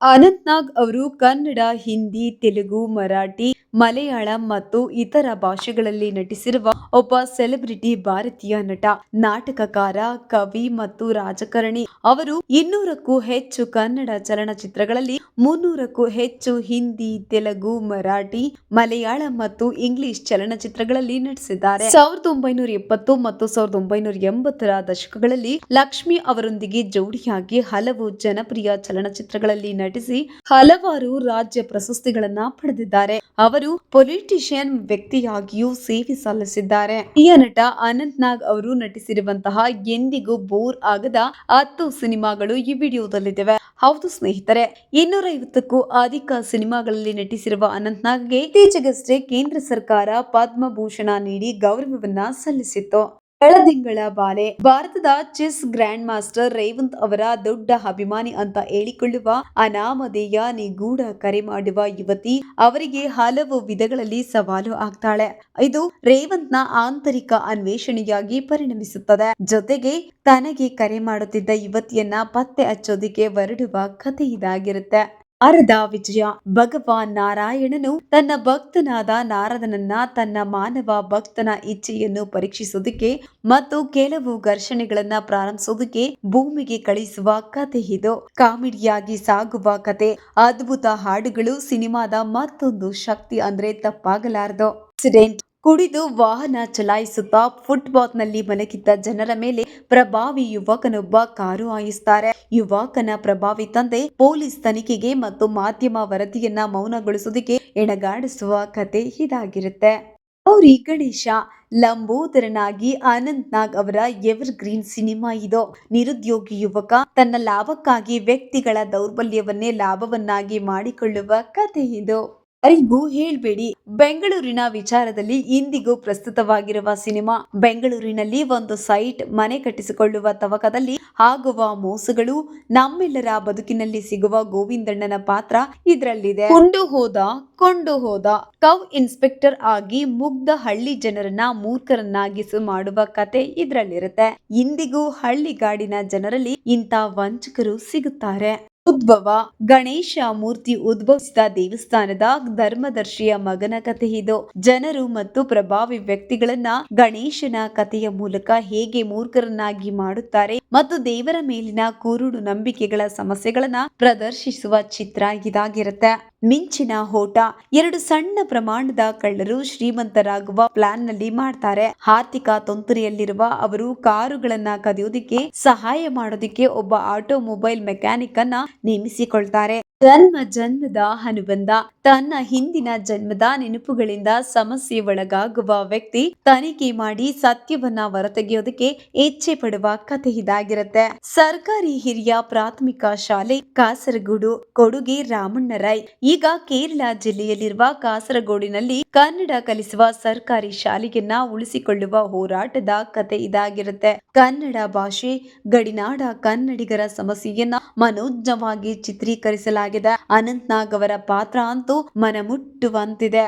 ಅನಂತ್ನಾಗ್ ಅವರು ಕನ್ನಡ, ಹಿಂದಿ, ತೆಲುಗು, ಮರಾಠಿ, ಮಲಯಾಳಂ ಮತ್ತು ಇತರ ಭಾಷೆಗಳಲ್ಲಿ ನಟಿಸಿರುವ ಒಬ್ಬ ಸೆಲೆಬ್ರಿಟಿ ಭಾರತೀಯ ನಟ, ನಾಟಕಕಾರ, ಕವಿ ಮತ್ತು ರಾಜಕಾರಣಿ. ಅವರು 200ಕ್ಕೂ ಹೆಚ್ಚು ಕನ್ನಡ ಚಲನಚಿತ್ರಗಳಲ್ಲಿ, 300ಕ್ಕೂ ಹೆಚ್ಚು ಹಿಂದಿ, ತೆಲುಗು, ಮರಾಠಿ, ಮಲಯಾಳಂ ಮತ್ತು ಇಂಗ್ಲಿಷ್ ಚಲನಚಿತ್ರಗಳಲ್ಲಿ ನಟಿಸಿದ್ದಾರೆ. 1970 ಮತ್ತು 1980ರ ದಶಕಗಳಲ್ಲಿ ಲಕ್ಷ್ಮಿ ಅವರೊಂದಿಗೆ ಜೋಡಿಯಾಗಿ ಹಲವು ಜನಪ್ರಿಯ ಚಲನಚಿತ್ರಗಳಲ್ಲಿ ನಟಿಸಿ ಹಲವಾರು ರಾಜ್ಯ ಪ್ರಶಸ್ತಿಗಳನ್ನ ಪಡೆದಿದ್ದಾರೆ. ಅವರು ಪೊಲಿಟಿಷಿಯನ್ ವ್ಯಕ್ತಿಯಾಗಿಯೂ ಸೇವೆ ಸಲ್ಲಿಸಿದ್ದಾರೆ. ಹಿರಿಯ ನಟ ಅನಂತ್ನಾಗ್ ಅವರು ನಟಿಸಿರುವಂತಹ ಎಂದಿಗೂ ಬೋರ್ ಆಗದ 10 ಸಿನಿಮಾಗಳು ಈ ವಿಡಿಯೋದಲ್ಲಿವೆ. ಹೌದು ಸ್ನೇಹಿತರೆ, 250ಕ್ಕೂ ಅಧಿಕ ಸಿನಿಮಾಗಳಲ್ಲಿ ನಟಿಸಿರುವ ಅನಂತ್ನಾಗ್ಗೆ ಇತ್ತೀಚೆಗಷ್ಟೇ ಕೇಂದ್ರ ಸರ್ಕಾರ ಪದ್ಮಭೂಷಣ ನೀಡಿ ಗೌರವವನ್ನ ಸಲ್ಲಿಸಿತ್ತು. ಬೆಳದಿಂಗಳ ಬಾಲೆ. ಭಾರತದ ಚೆಸ್ ಗ್ರ್ಯಾಂಡ್ ಮಾಸ್ಟರ್ ರೇವಂತ್ ಅವರ ದೊಡ್ಡ ಅಭಿಮಾನಿ ಅಂತ ಹೇಳಿಕೊಳ್ಳುವ ಅನಾಮಧೇಯ ನಿಗೂಢ ಕರೆ ಮಾಡುವ ಯುವತಿ ಅವರಿಗೆ ಹಲವು ವಿಧಗಳಲ್ಲಿ ಸವಾಲು ಆಗ್ತಾಳೆ. ಇದು ರೇವಂತ್ನ ಆಂತರಿಕ ಅನ್ವೇಷಣೆಯಾಗಿ ಪರಿಣಮಿಸುತ್ತದೆ. ಜೊತೆಗೆ ತನಗೆ ಕರೆ ಮಾಡುತ್ತಿದ್ದ ಯುವತಿಯನ್ನ ಪತ್ತೆ ಹಚ್ಚೋದಿಕ್ಕೆ ಹೊರಡುವ ಕಥೆ ಇದಾಗಿರುತ್ತೆ. ನಾರದ ವಿಜಯ. ಭಗವಾನ್ ನಾರಾಯಣನು ತನ್ನ ಭಕ್ತನಾದ ನಾರದನನ್ನ ತನ್ನ ಮಾನವ ಭಕ್ತನ ಇಚ್ಛೆಯನ್ನು ಪರೀಕ್ಷಿಸುವುದಕ್ಕೆ ಮತ್ತು ಕೆಲವು ಘರ್ಷಣೆಗಳನ್ನ ಪ್ರಾರಂಭಿಸುವುದಕ್ಕೆ ಭೂಮಿಗೆ ಕಳಿಸುವ ಕಥೆ ಇದು. ಕಾಮಿಡಿಯಾಗಿ ಸಾಗುವ ಕಥೆ, ಅದ್ಭುತ ಹಾಡುಗಳು ಸಿನಿಮಾದ ಮತ್ತೊಂದು ಶಕ್ತಿ ಅಂದ್ರೆ ತಪ್ಪಾಗಲಾರದು. ಆಕ್ಸಿಡೆಂಟ್. ಕುಡಿದು ವಾಹನ ಚಲಾಯಿಸುತ್ತಾ ಫುಟ್ಪಾತ್ನಲ್ಲಿ ಮಲಗಿದ್ದ ಜನರ ಮೇಲೆ ಪ್ರಭಾವಿ ಯುವಕನೊಬ್ಬ ಕಾರು ಹಾಯಿಸುತ್ತಾರೆ. ಯುವಕನ ಪ್ರಭಾವಿ ತಂದೆ ಪೊಲೀಸ್ ತನಿಖೆಗೆ ಮತ್ತು ಮಾಧ್ಯಮ ವರದಿಯನ್ನ ಮೌನಗೊಳಿಸುವುದಕ್ಕೆ ಎಣಗಾಡಿಸುವ ಕತೆ ಇದಾಗಿರುತ್ತೆ. ಗೌರಿ ಗಣೇಶ. ಲಂಬೋದರನಾಗಿ ಅನಂತ್ನಾಗ್ ಅವರ ಎವರ್ ಗ್ರೀನ್ ಸಿನಿಮಾ ಇದು. ನಿರುದ್ಯೋಗಿ ಯುವಕ ತನ್ನ ಲಾಭಕ್ಕಾಗಿ ವ್ಯಕ್ತಿಗಳ ದೌರ್ಬಲ್ಯವನ್ನೇ ಲಾಭವನ್ನಾಗಿ ಮಾಡಿಕೊಳ್ಳುವ ಕತೆ ಇದು. ಯಾರಿಗೂ ಹೇಳ್ಬೇಡಿ. ಬೆಂಗಳೂರಿನ ವಿಚಾರದಲ್ಲಿ ಇಂದಿಗೂ ಪ್ರಸ್ತುತವಾಗಿರುವ ಸಿನಿಮಾ. ಬೆಂಗಳೂರಿನಲ್ಲಿ ಒಂದು ಸೈಟ್ ಮನೆ ಕಟ್ಟಿಸಿಕೊಳ್ಳುವ ತವಕದಲ್ಲಿ ಆಗುವ ಮೋಸಗಳು, ನಮ್ಮೆಲ್ಲರ ಬದುಕಿನಲ್ಲಿ ಸಿಗುವ ಗೋವಿಂದಣ್ಣನ ಪಾತ್ರ ಇದರಲ್ಲಿದೆ. ಕೊಂಡು ಹೋದ ಕವ್ ಇನ್ಸ್ಪೆಕ್ಟರ್ ಆಗಿ ಮುಗ್ಧ ಹಳ್ಳಿ ಜನರನ್ನ ಮೂರ್ಖರನ್ನಾಗಿಸು ಮಾಡುವ ಕತೆ ಇದರಲ್ಲಿರುತ್ತೆ. ಇಂದಿಗೂ ಹಳ್ಳಿಗಾಡಿನ ಜನರಲ್ಲಿ ಇಂಥ ವಂಚಕರು ಸಿಗುತ್ತಾರೆ. ಉದ್ಭವ. ಗಣೇಶ ಮೂರ್ತಿ ಉದ್ಭವಿಸಿದ ದೇವಸ್ಥಾನದ ಧರ್ಮದರ್ಶಿಯ ಮಗನ ಕಥೆ ಇದು. ಜನರು ಮತ್ತು ಪ್ರಭಾವಿ ವ್ಯಕ್ತಿಗಳನ್ನ ಗಣೇಶನ ಕಥೆಯ ಮೂಲಕ ಹೇಗೆ ಮೂರ್ಖರನ್ನಾಗಿ ಮಾಡುತ್ತಾರೆ ಮತ್ತು ದೇವರ ಮೇಲಿನ ಕುರುಡು ನಂಬಿಕೆಗಳ ಸಮಸ್ಯೆಗಳನ್ನ ಪ್ರದರ್ಶಿಸುವ ಚಿತ್ರ ಇದಾಗಿರುತ್ತೆ. ಮಿಂಚಿನ ಓಟ. 2 ಸಣ್ಣ ಪ್ರಮಾಣದ ಕಳ್ಳರು ಶ್ರೀಮಂತರಾಗುವ ಪ್ಲಾನ್ ನಲ್ಲಿ ಮಾಡ್ತಾರೆ. ಆರ್ಥಿಕ ತೊಂದರೆಯಲ್ಲಿರುವ ಅವರು ಕಾರುಗಳನ್ನ ಕದಿಯೋದಿಕ್ಕೆ ಸಹಾಯ ಮಾಡೋದಿಕ್ಕೆ ಒಬ್ಬ ಆಟೋಮೊಬೈಲ್ ಮೆಕ್ಯಾನಿಕ್ ಅನ್ನ ನೇಮಿಸಿಕೊಳ್ತಾರೆ. ಜನ್ಮದ ಅನುಬಂಧ. ತನ್ನ ಹಿಂದಿನ ಜನ್ಮದ ನೆನಪುಗಳಿಂದ ಸಮಸ್ಯೆ ಒಳಗಾಗುವ ವ್ಯಕ್ತಿ ತನಿಖೆ ಮಾಡಿ ಸತ್ಯವನ್ನ ಹೊರತೆಗೆಯೋದಕ್ಕೆ ಇಚ್ಛೆ ಪಡುವ ಕಥೆ ಇದಾಗಿರುತ್ತೆ. ಸರ್ಕಾರಿ ಹಿರಿಯ ಪ್ರಾಥಮಿಕ ಶಾಲೆ ಕಾಸರಗೋಡು. ಕೊಡುಗೆ ರಾಮಣ್ಣ ರೈ. ಈಗ ಕೇರಳ ಜಿಲ್ಲೆಯಲ್ಲಿರುವ ಕಾಸರಗೋಡಿನಲ್ಲಿ ಕನ್ನಡ ಕಲಿಸುವ ಸರ್ಕಾರಿ ಶಾಲೆಯನ್ನ ಉಳಿಸಿಕೊಳ್ಳುವ ಹೋರಾಟದ ಕಥೆ ಇದಾಗಿರುತ್ತೆ. ಕನ್ನಡ ಭಾಷೆ, ಗಡಿನಾಡ ಕನ್ನಡಿಗರ ಸಮಸ್ಯೆಯನ್ನ ಮನೋಜ್ಞವಾಗಿ ಚಿತ್ರೀಕರಿಸಲಾಗಿದೆ. ಅನಂತ್ನಾಗ್ ಅವರ ಪಾತ್ರ ಅಂತೂ ಮನಮುಟ್ಟುವಂತಿದೆ.